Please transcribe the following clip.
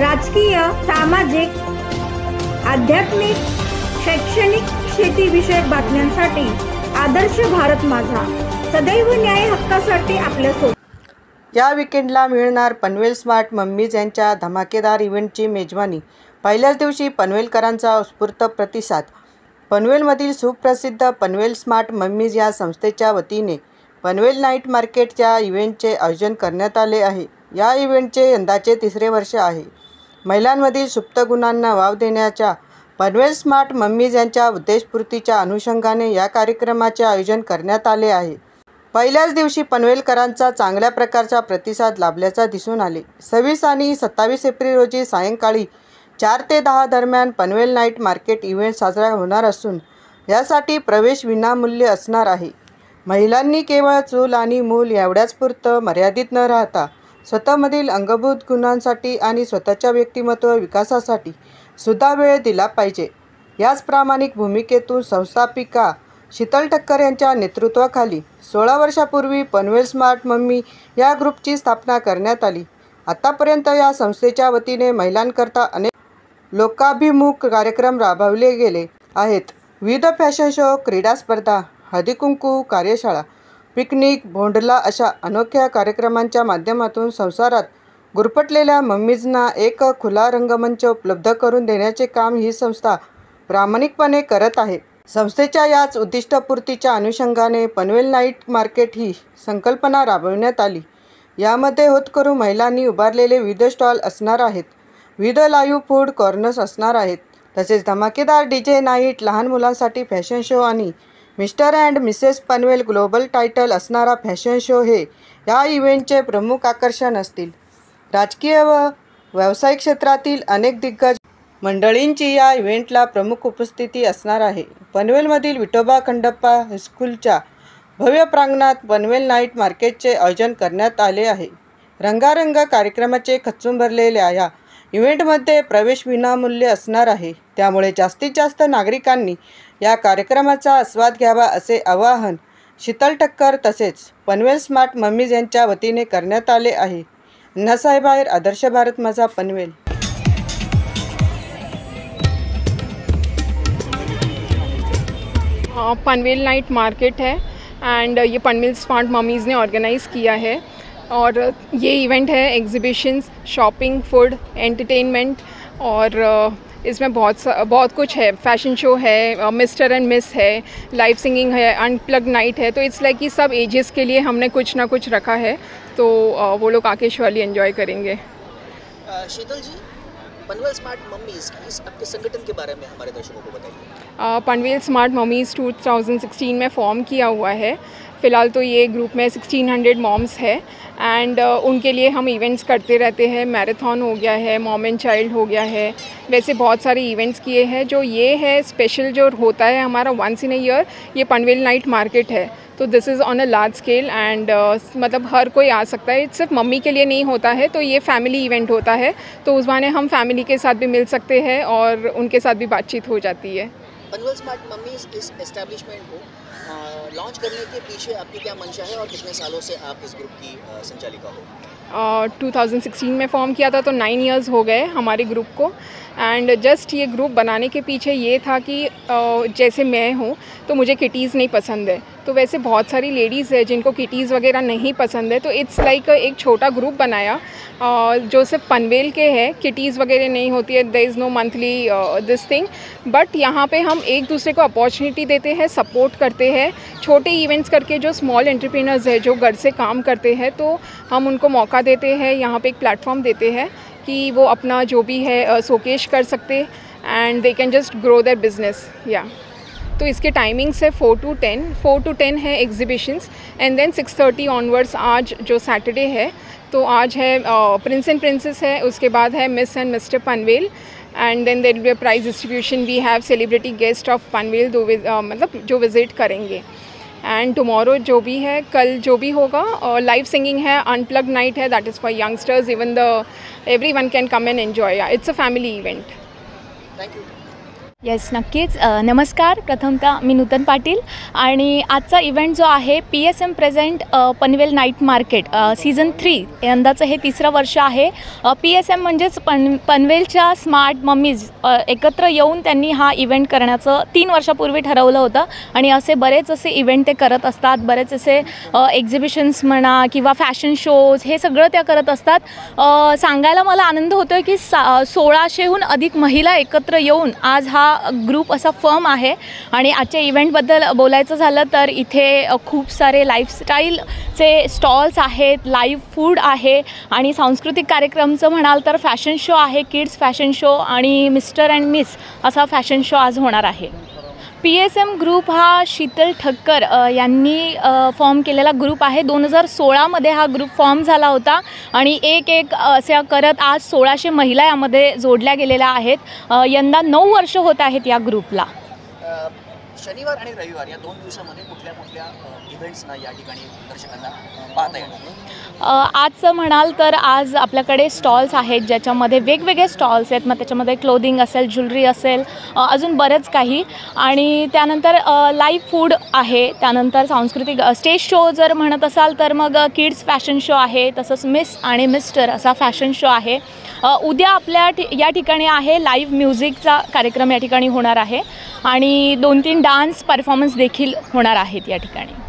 राजकीय, सामाजिक, आध्यात्मिक, शैक्षणिक, शेतीविषयक बातम्यांसाठी आदर्श भारत माझा, सदैव न्याय हक्कासाठी आपल्यासोबत. या विकेंडला मिळणार पनवेल स्मार्ट मम्मीज यांच्या धमाकेदार इव्हेंटची मेजवानी. पहिल्याच दिवशी पनवेलकरांचा उत्स्फूर्त प्रतिसाद. पनवेलमधील सुप्रसिद्ध पनवेल स्मार्ट मम्मीज या संस्थेच्या वतीने पनवेल नाईट मार्केटच्या इव्हेंटचे आयोजन करण्यात आले आहे. या इव्हेंटचे यंदाचे 3रे वर्ष आहे. महिलांमधील सुप्त गुणांना वाव देण्याच्या पनवेल स्मार्ट मम्मीज यांच्या उद्देशपूर्तीच्या अनुषंगाने या कार्यक्रमाचे आयोजन करण्यात आले आहे. पहिल्याच दिवशी पनवेलकरांचा चांगल्या प्रकारचा प्रतिसाद लाभल्याचा दिसून आले. 26 आणि 27 एप्रिल रोजी सायंकाळी 4 ते 10 दरम्यान पनवेल नाईट मार्केट इव्हेंट साजरा होणार असून यासाठी प्रवेश विनामूल्य असणार आहे. महिलांनी केवळ चूल आणि मूल एवढ्याच पुरतं मर्यादित न राहता स्वतःमधील अंगभूत गुणांसाठी आणि स्वतःच्या व्यक्तिमत्व विकासासाठी सुद्धा वेळ दिला पाहिजे. याच प्रामाणिक भूमिकेतून संस्थापिका शीतल ठक्कर यांच्या नेतृत्वाखाली 16 वर्षापूर्वी पनवेल स्मार्ट मम्मी या ग्रुपची स्थापना करण्यात आली. आतापर्यंत या संस्थेच्या वतीने महिलांकरता अनेक लोकाभिमुख कार्यक्रम राबवले गेले आहेत. विविध फॅशन शो, क्रीडा स्पर्धा, हळदीकुंकू कार्यशाळा, पिकनिक, भोंडला अशा अनोख्या कार्यक्रमांच्या माध्यमातून संसारात गुरफटलेल्या मम्मीजना एक खुला रंगमंच उपलब्ध करून देण्याचे काम ही संस्था प्रामाणिकपणे करत आहे. संस्थेच्या याच उद्दिष्टपूर्तीच्या अनुषंगाने पनवेल नाईट मार्केट ही संकल्पना राबविण्यात आली. यामध्ये होतकरू महिलांनी उभारलेले विविध स्टॉल असणार आहेत. विविध लाईव्ह फूड कॉर्नर्स असणार आहेत. तसेच धमाकेदार DJ नाईट, लहान मुलांसाठी फॅशन शो आणि mister and Mrs Panvel global title असणारा फॅशन शो हे या इव्हेंटचे प्रमुख आकर्षण असतील. राजकीय व व्यावसायिक क्षेत्रातील अनेक दिग्गज मंडळींची या इव्हेंटला प्रमुख उपस्थिती असणार आहे. पनवेलमधील विठोबा खंडप्पा हायस्कूलच्या भव्य प्रांगणात पनवेल नाईट मार्केटचे आयोजन करण्यात आले आहे. रंगारंग कार्यक्रमाचे खच्चून भरलेल्या या इव्हेंटमध्ये प्रवेश विनामूल्य असणार आहे. त्यामुळे जास्तीत जास्त नागरिकांनी या कार्यक्रमाचा आस्वाद घ्यावा असे आवाहन शीतल ठक्कर तसेच पनवेल स्मार्ट मम्मीज यांच्या वतीने करण्यात आले आहे. अण्णासाहेब आहेर, आदर्श भारत माझा, पनवेल. पनवेल नाइट मार्केट है एंड ये पनवेल स्मार्ट मम्मीज़ ने ऑर्गेनाइज़ किया है और ये इवेंट है एग्जीबिशंस, शॉपिंग, फूड, एंटरटेनमेंट और इसमें बहुत कुछ है. फैशन शो है, मिस्टर एंड मिस है, लाइव सिंगिंग है, अनप्लग नाइट है. तो इट्स लाइक कि सब एजेस के लिए हमने कुछ ना कुछ रखा है, तो वो लोग आके श्योरली एंजॉय करेंगे. शीतल जी, पनवेल स्मार्ट मम्मीज़, इस आपके संगठन के बारे में हमारे दर्शकों को बताइए. पनवेल स्मार्ट मम्मीज़ 2016 में फॉर्म किया हुआ है. फ़िलहाल तो ये ग्रुप में 1600 मॉम्स है एंड उनके लिए हम इवेंट्स करते रहते हैं. मैराथन हो गया है, मॉम एंड चाइल्ड हो गया है, वैसे बहुत सारे इवेंट्स किए हैं. जो ये है स्पेशल जो होता है हमारा वंस इन अ ईयर, ये पनवेल नाइट मार्केट है. तो this is on a large scale and मतलब हर कोई आ सकता है. सिर्फ मम्मी के लिए नहीं होता है, तो ये फैमिली इवेंट होता है. तो उस बहाने हम फैमिली के साथ भी मिल सकते हैं और उनके साथ भी बातचीत हो जाती है. पनवेल स्मार्ट मम्मीज़ इस एस्टैब्लिशमेंट को लॉन्च करने के पीछे आपकी क्या मंशा है और कितने सालों से आप इस ग्रुप की संचालिका हो? 2016 में फॉर्म किया था, तो 9 इयर्स हो गए हमारे ग्रुप को. एंड जस्ट ये ग्रुप बनाने के पीछे ये था कि जैसे मैं हूँ तो मुझे किटीज़ नहीं पसंद है, तो वैसे बहुत सारी लेडीज़ है जिनको किटीज़ वगैरह नहीं पसंद है. तो इट्स लाइक एक छोटा ग्रुप बनाया जो सिर्फ पनवेल के है. किटीज़ वगैरह नहीं होती है, there is no monthly this thing, but यहाँ पे हम एक दूसरे को अपॉर्चुनिटी देते हैं, सपोर्ट करते हैं. छोटे इवेंट्स करके जो स्मॉल एंटरप्रेन्योर्स है जो घर से काम करते हैं, तो हम उनको मौका देते हैं, यहाँ पे एक प्लेटफॉर्म देते हैं कि वो अपना जो भी है शोकेश कर सकते and they can just grow their business. या तो इसके टाइमिंग्स है 4 to 10 है एग्जीबिशंस एंड देन 6:30 ऑनवर्ड्स. आज जो सैटरडे है, तो आज है प्रिंस एंड प्रिंसेस है, उसके बाद है miss and mister Panvel and then there will be a prize distribution. We have celebrity guest of Panvel मतलब जो विज़िट करेंगे. एंड टुमारो जो भी है, कल जो भी होगा, लाइव सिंगिंग है, अनप्लग नाइट है, that is for youngsters. Even the every one can come and enjoy. It's a family event. Thank you. Yes, नक्कीच. नमस्कार. प्रथमतः मी नूतन पाटील आणि आजचा इव्हेंट जो आहे PSM present Panvel night market season 3, यंदाचं हे 3रं वर्ष आहे. PSM म्हणजेच पनवेलच्या स्मार्ट मम्मीज एकत्र येऊन त्यांनी हा इव्हेंट करण्याचं 3 वर्षापूर्वी ठरवलं होतं आणि बरेच असे इव्हेंट ते करत असतात. बरेच असे एक्झिबिशन्स म्हणा किंवा फॅशन शोज हे सगळं त्या करत असतात. सांगायला मला आनंद होतो आहे की 1600हून अधिक महिला एकत्र येऊन आज हा ग्रुप असा फर्म आहे. आणि आजच्या इव्हेंटबद्दल बोलायचं झालं तर इथे खूप सारे लाईफस्टाईलचे स्टॉल्स आहेत, लाईव्ह फूड आहे आणि सांस्कृतिक कार्यक्रमचं म्हणाल तर फॅशन शो आहे, किड्स फॅशन शो आणि मिस्टर अँड मिस असा फॅशन शो आज होणार आहे. PSM ग्रुप हा शीतल ठक्कर यांनी फॉर्म केलेला ग्रुप आहे. 2016मध्ये हा ग्रुप फॉर्म झाला होता आणि एक असे करत आज 1600 महिला यामध्ये जोडल्या गेलेल्या आहेत. यंदा 9 वर्ष होत आहेत या ग्रुपला. शनिवार आणि रविवार या 2 दिवसामध्ये कुठल्या कुठल्या इव्हेंट्सना या ठिकाणी दर्शकांना पाहता येणार? आजचं म्हणाल तर आज आपल्याकडे स्टॉल्स आहेत ज्याच्यामध्ये वेगवेगळे स्टॉल्स आहेत. मग त्याच्यामध्ये क्लोदिंग असेल, ज्वेलरी असेल, अजून बरंच काही. आणि त्यानंतर लाईव्ह फूड आहे. त्यानंतर सांस्कृतिक स्टेज शो जर म्हणत असाल तर मग किड्स फॅशन शो आहे. तसंच मिस आणि मिस्टर असा फॅशन शो आहे. उद्या आपल्या या ठिकाणी आहे लाईव्ह म्युझिकचा कार्यक्रम या ठिकाणी होणार आहे आणि 2-3 डान्स परफॉर्मन्स देखील होणार आहेत या ठिकाणी.